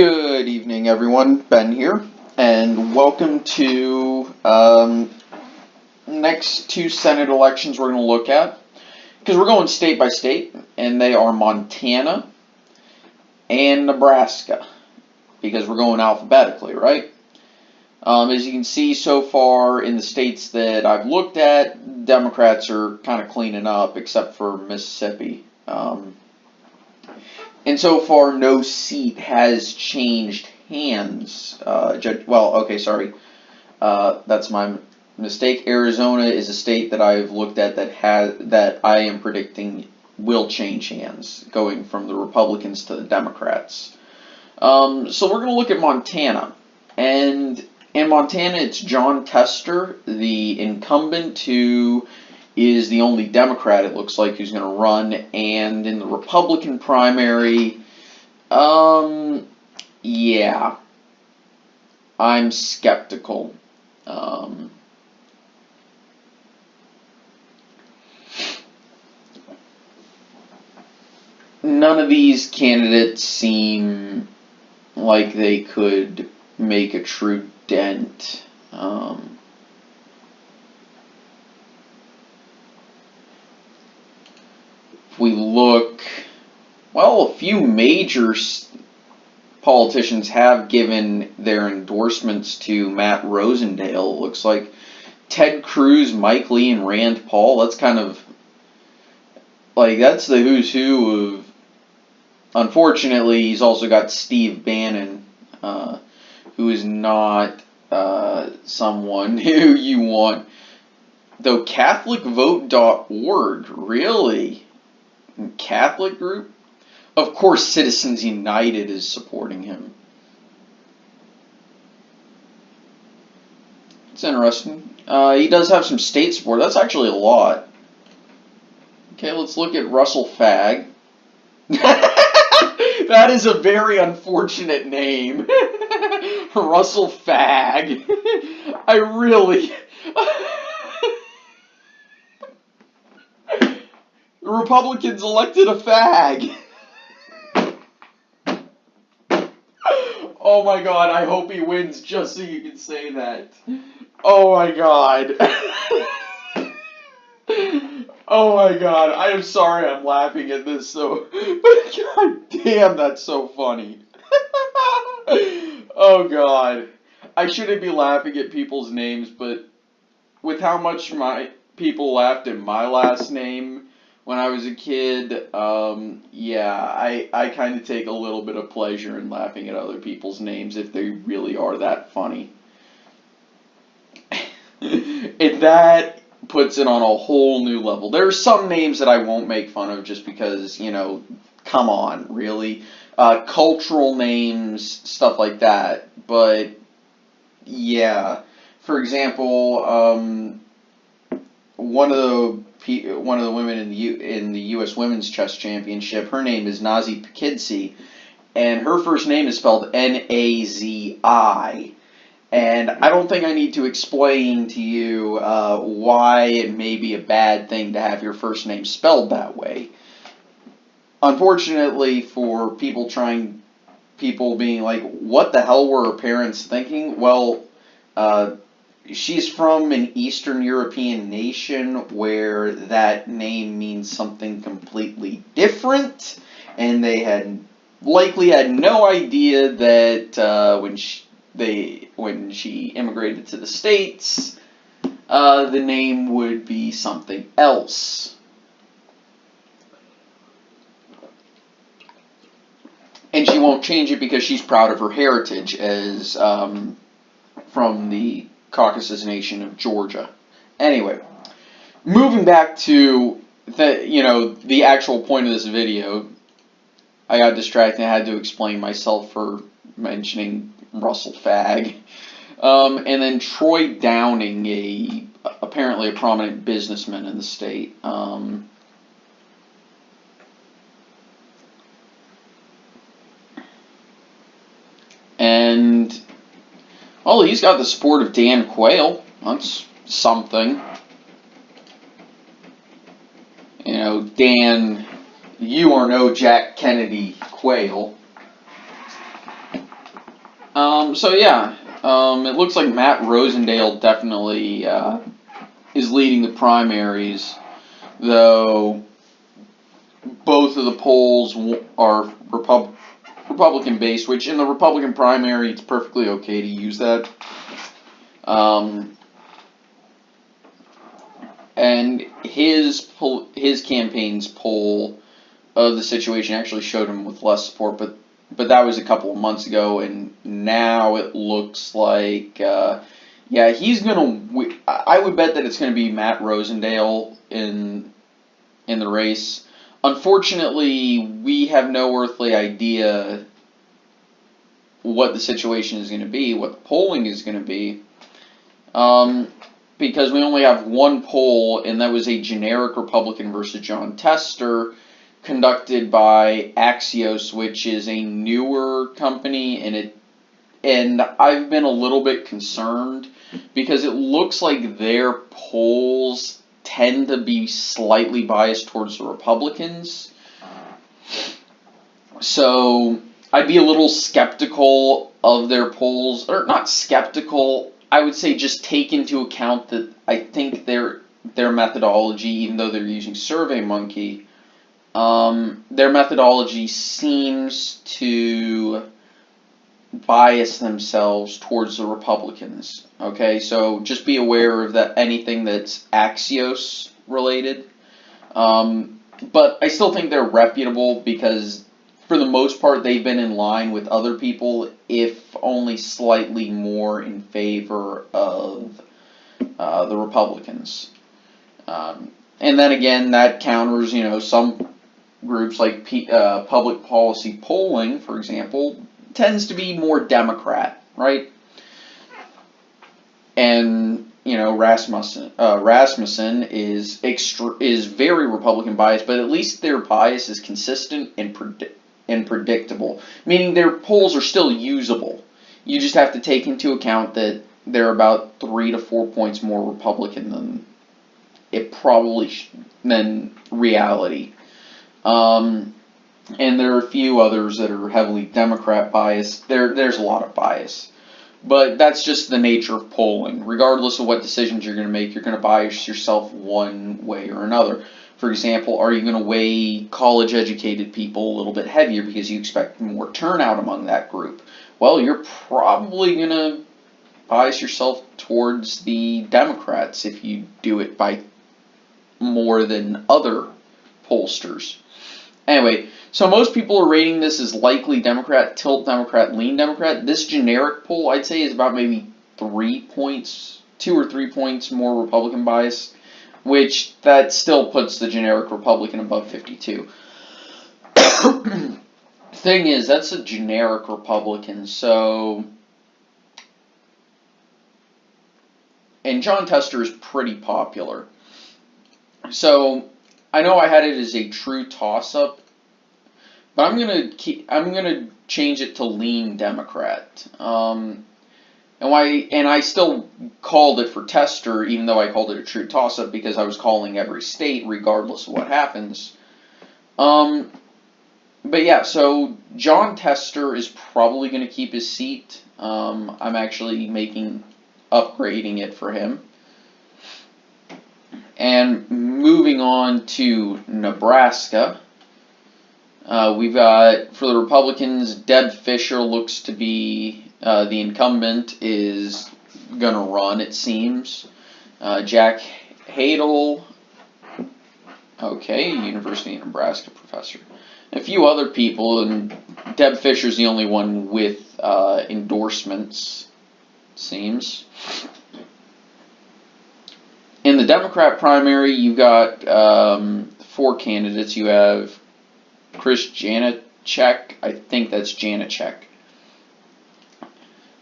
Good evening, everyone. Ben here, and welcome to next two Senate elections we're going to look at, because we're going state by state, and they are Montana and Nebraska, because we're going alphabetically, right? As you can see so far in the states that I've looked at, Democrats are kind of cleaning up, except for Mississippi. And so far, no seat has changed hands. That's my mistake. Arizona is a state that I've looked at that I am predicting will change hands, going from the Republicans to the Democrats. So we're going to look at Montana. And in Montana, it's John Tester, the incumbent, who is the only Democrat, it looks like, who's going to run. And in the Republican primary, yeah, I'm skeptical. None of these candidates seem like they could make a true dent. If we look, well, a few major politicians have given their endorsements to Matt Rosendale. It looks like Ted Cruz, Mike Lee, and Rand Paul. That's kind of like, that's the who's who of. Unfortunately, he's also got Steve Bannon, who is not someone who you want. Though CatholicVote.org, really? Catholic group? Of course, Citizens United is supporting him. It's interesting. He does have some state support. That's actually a lot. Okay, let's look at Russell Fagg. That is a very unfortunate name. Russell Fagg. I really... The Republicans elected a fag. Oh my god, I hope he wins just so you can say that. Oh my god. Oh my god, I am sorry I'm laughing at this, but god damn, that's so funny. Oh god. I shouldn't be laughing at people's names, but with how much my people laughed at my last name when I was a kid, yeah, I kind of take a little bit of pleasure in laughing at other people's names if they really are that funny. And that puts it on a whole new level. There are some names that I won't make fun of just because, come on, really? Cultural names, stuff like that. But, yeah. For example, one of the women in the U.S. Women's Chess Championship, her name is Nazi Pikidze, and her first name is spelled Nazi. And I don't think I need to explain to you why it may be a bad thing to have your first name spelled that way. Unfortunately, for people being like, what the hell were her parents thinking? Well, she's from an Eastern European nation where that name means something completely different, and they likely had no idea that when she immigrated to the States, the name would be something else. And she won't change it because she's proud of her heritage as from the Caucasus nation of Georgia. Anyway, moving back to the actual point of this video, I got distracted. I had to explain myself for mentioning Russell Fagg. And then Troy Downing, apparently a prominent businessman in the state. And, well, he's got the support of Dan Quayle. That's something. Dan, you are no Jack Kennedy Quayle. So yeah, it looks like Matt Rosendale definitely is leading the primaries, though both of the polls are Republican based, which in the Republican primary it's perfectly okay to use that. And his campaign's poll of the situation actually showed him with less support, but that was a couple of months ago, and now it looks like yeah, he's gonna. I would bet that it's gonna be Matt Rosendale in the race. Unfortunately, we have no earthly idea what the situation is going to be, what the polling is going to be, because we only have one poll, and that was a generic Republican versus John Tester, conducted by Axios, which is a newer company, and I've been a little bit concerned because it looks like their polls tend to be slightly biased towards the Republicans. So I'd be a little skeptical of their polls, or not skeptical, I would say just take into account that I think their methodology, even though they're using SurveyMonkey, their methodology seems to bias themselves towards the Republicans. Okay, so just be aware of that, anything that's Axios related. But I still think they're reputable because for the most part they've been in line with other people, if only slightly more in favor of the Republicans. And then again, that counters, some groups like Public Policy Polling, for example, tends to be more Democrat, right? And Rasmussen is very Republican biased, but at least their bias is consistent and predictable, meaning their polls are still usable. You just have to take into account that they're about 3 to 4 points more Republican than than reality. And there are a few others that are heavily Democrat biased. There's a lot of bias. But that's just the nature of polling. Regardless of what decisions you're going to make, you're going to bias yourself one way or another. For example, are you going to weigh college-educated people a little bit heavier because you expect more turnout among that group? Well, you're probably going to bias yourself towards the Democrats if you do it by more than other pollsters. Anyway, so most people are rating this as likely Democrat, tilt Democrat, lean Democrat. This generic poll, I'd say, is about maybe 2 or 3 points more Republican bias, which that still puts the generic Republican above 52. Thing is, that's a generic Republican, so... And John Tester is pretty popular. So, I know I had it as a true toss-up, but I'm gonna change it to lean Democrat. And I still called it for Tester, even though I called it a true toss-up because I was calling every state regardless of what happens. But yeah, so John Tester is probably going to keep his seat. I'm actually upgrading it for him. And moving on to Nebraska, we've got, for the Republicans, Deb Fischer looks to be the incumbent, is going to run, it seems. Jack Hadel, University of Nebraska professor. A few other people, and Deb Fischer's the only one with endorsements, it seems. In the Democrat primary, you got 4 candidates. You have Chris Janacek, I think that's Janacek.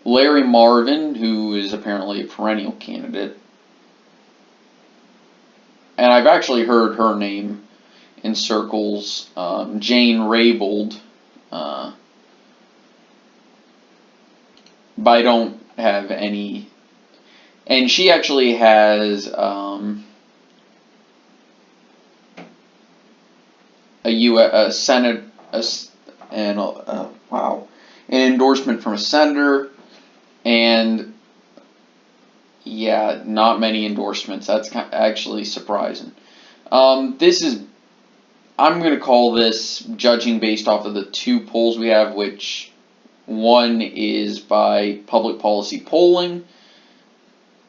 Larry Marvin, who is apparently a perennial candidate. And I've actually heard her name in circles. Jane Raybould. But I don't have any... And she actually has a Senate, wow. an endorsement from a senator, and yeah, not many endorsements. That's actually surprising. This is, I'm going to call this, judging based off of the two polls we have, which one is by Public Policy Polling,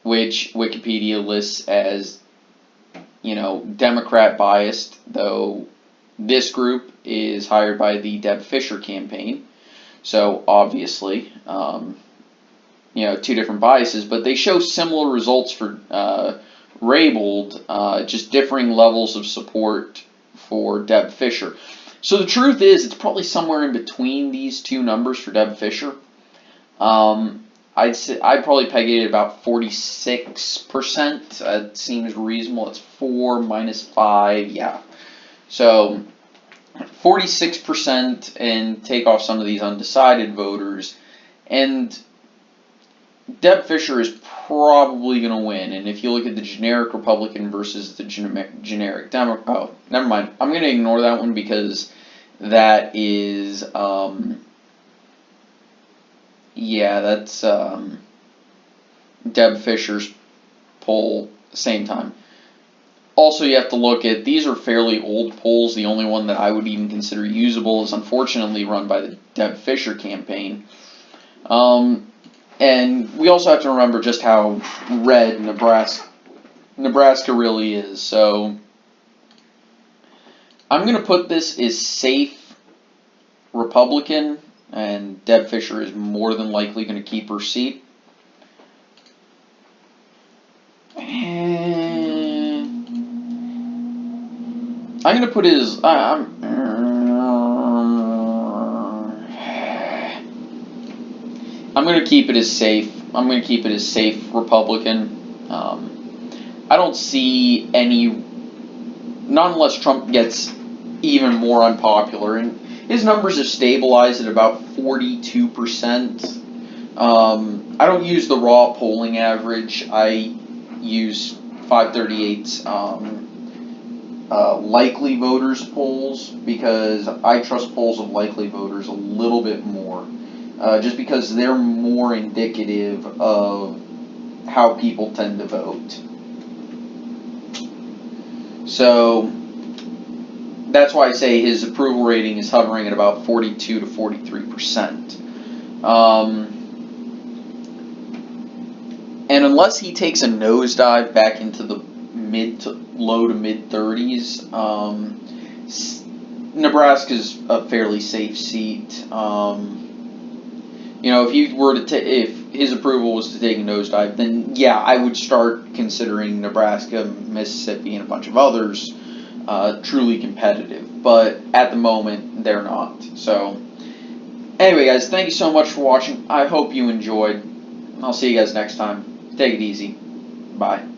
which Wikipedia lists as, Democrat biased, though this group is hired by the Deb Fischer campaign. So obviously, two different biases, but they show similar results for Raybould, just differing levels of support for Deb Fischer. So the truth is, it's probably somewhere in between these two numbers for Deb Fischer. I'd probably peg it at about 46%. That seems reasonable. It's 4 minus 5, yeah. So 46%, and take off some of these undecided voters, and Deb Fischer is probably going to win. And if you look at the generic Republican versus the generic Democrat, oh, never mind. I'm going to ignore that one because that is, that's Deb Fischer's poll, same time. Also, you have to look at, these are fairly old polls. The only one that I would even consider usable is unfortunately run by the Deb Fischer campaign. And we also have to remember just how red Nebraska really is. So I'm going to put this as safe Republican, and Deb Fischer is more than likely going to keep her seat. And I'm going to put it as, I'm going to keep it as safe. I'm going to keep it as safe Republican. I don't see any, not unless Trump gets even more unpopular. And his numbers have stabilized at about 42%. I don't use the raw polling average. I use 538's likely voters polls, because I trust polls of likely voters a little bit more. Just because they're more indicative of how people tend to vote. So that's why I say his approval rating is hovering at about 42 to 43%. And unless he takes a nosedive back into the low to mid 30s, Nebraska's a fairly safe seat. If he were to if his approval was to take a nosedive, then yeah, I would start considering Nebraska, Mississippi, and a bunch of others truly competitive. But at the moment, they're not. So anyway, guys, thank you so much for watching. I hope you enjoyed. I'll see you guys next time. Take it easy. Bye.